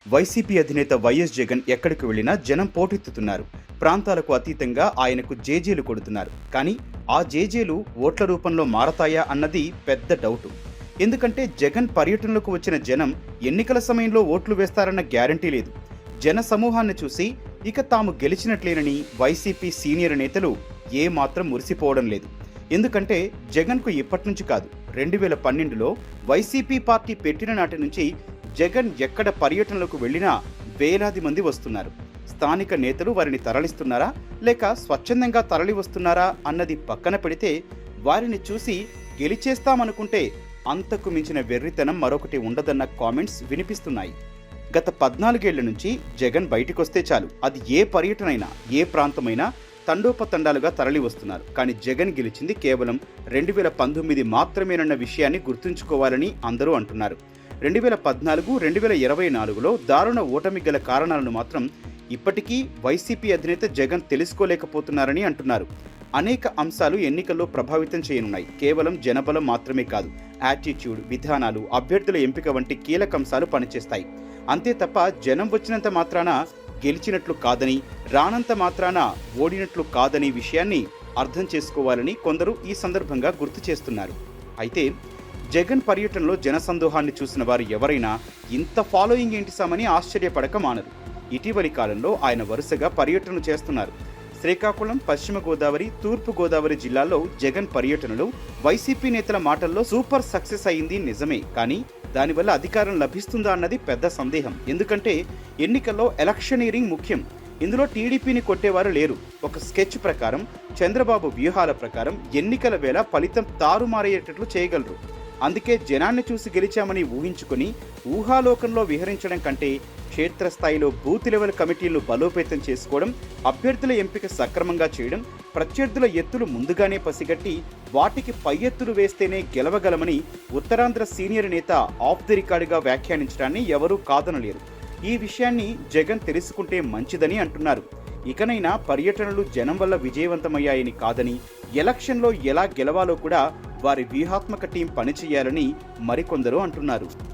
YCP అధినేత YS Jagan ఎక్కడికి వెళ్లినా జనం పోటెత్తుతున్నారు. ప్రాంతాలకు అతీతంగా ఆయనకు జేజేలు కొడుతున్నారు. కానీ ఆ జేజేలు ఓట్ల రూపంలో మారతాయా అన్నది పెద్ద డౌటు. ఎందుకంటే జగన్ పర్యటనలకు వచ్చిన జనం ఎన్నికల సమయంలో ఓట్లు వేస్తారన్న గ్యారంటీ లేదు. జన సమూహాన్ని చూసి ఇక తాము గెలిచినట్లేనని వైసీపీ సీనియర్ నేతలు ఏమాత్రం మురిసిపోవడం లేదు. ఎందుకంటే జగన్కు ఇప్పటి నుంచి కాదు, 2012లో వైసీపీ పార్టీ పెట్టిన నాటి నుంచి జగన్ ఎక్కడ పర్యటనలకు వెళ్లినా వేలాది మంది వస్తున్నారు. స్థానిక నేతలు వారిని తరలిస్తున్నారా లేక స్వచ్ఛందంగా తరలి వస్తున్నారా అన్నది పక్కన పెడితే వారిని చూసి గెలిచేస్తామనుకుంటే అంతకు మించిన వెర్రితనం మరొకటి ఉండదన్న కామెంట్స్ వినిపిస్తున్నాయి. గత 14 ఏళ్ల నుంచి జగన్ బయటికొస్తే చాలు, అది ఏ పర్యటనైనా ఏ ప్రాంతమైనా తండోపతండాలుగా తరలి వస్తున్నారు. కానీ జగన్ గెలిచింది కేవలం 2019 మాత్రమేనన్న విషయాన్ని గుర్తుంచుకోవాలని అందరూ అంటున్నారు. 2014, 2024లో దారుణ ఓటమి గల కారణాలను మాత్రం ఇప్పటికీ వైసీపీ అధినేత జగన్ తెలుసుకోలేకపోతున్నారని అంటున్నారు. అనేక అంశాలు ఎన్నికల్లో ప్రభావితం చేయనున్నాయి. కేవలం జనబలం మాత్రమే కాదు, యాటిట్యూడ్, విధానాలు, అభ్యర్థుల ఎంపిక వంటి కీలక అంశాలు పనిచేస్తాయి. అంతే తప్ప జనం వచ్చినంత మాత్రాన గెలిచినట్లు కాదని, రానంత మాత్రాన ఓడినట్లు కాదని విషయాన్ని అర్థం చేసుకోవాలని కొందరు ఈ సందర్భంగా గుర్తు చేస్తున్నారు. అయితే జగన్ పర్యటనలో జనసందోహాన్ని చూసిన వారు ఎవరైనా ఇంత ఫాలోయింగ్ ఏంటి సామని ఆశ్చర్యపడక మానరు. ఇటీవలి కాలంలో ఆయన వరుసగా పర్యటనలు చేస్తున్నారు. శ్రీకాకుళం, పశ్చిమ గోదావరి, తూర్పు గోదావరి జిల్లాల్లో జగన్ పర్యటనలు వైసీపీ నేతల మాటల్లో సూపర్ సక్సెస్ అయింది నిజమే. కానీ దానివల్ల అధికారం లభిస్తుందా అన్నది పెద్ద సందేహం. ఎందుకంటే ఎన్నికల్లో ఎలక్షనీరింగ్ ముఖ్యం. ఇందులో టీడీపీని కొట్టేవారు లేరు. ఒక స్కెచ్ ప్రకారం, చంద్రబాబు వ్యూహాల ప్రకారం ఎన్నికల వేళ ఫలితం తారుమారయ్యేటట్లు చేయగలరు. అందుకే జనాన్ని చూసి గెలిచామని ఊహించుకుని ఊహాలోకంలో విహరించడం కంటే క్షేత్రస్థాయిలో బూత్ లెవెల్ కమిటీలను బలోపేతం చేసుకోవడం, అభ్యర్థుల ఎంపిక సక్రమంగా చేయడం, ప్రత్యర్థుల ఎత్తులు ముందుగానే పసిగట్టి వాటికి పై ఎత్తులు వేస్తేనే గెలవగలమని ఉత్తరాంధ్ర సీనియర్ నేత ఆఫ్ ది రికార్డుగా వ్యాఖ్యానించడాన్ని ఎవరూ కాదనలేరు. ఈ విషయాన్ని జగన్ తెలుసుకుంటే మంచిదని అంటున్నారు. ఇకనైనా పర్యటనలు జనం వల్ల విజయవంతమయ్యాయని కాదని, ఎలక్షన్లో ఎలా గెలవాలో కూడా వారి వ్యూహాత్మక టీం పనిచేయాలని మరికొందరు అంటున్నారు.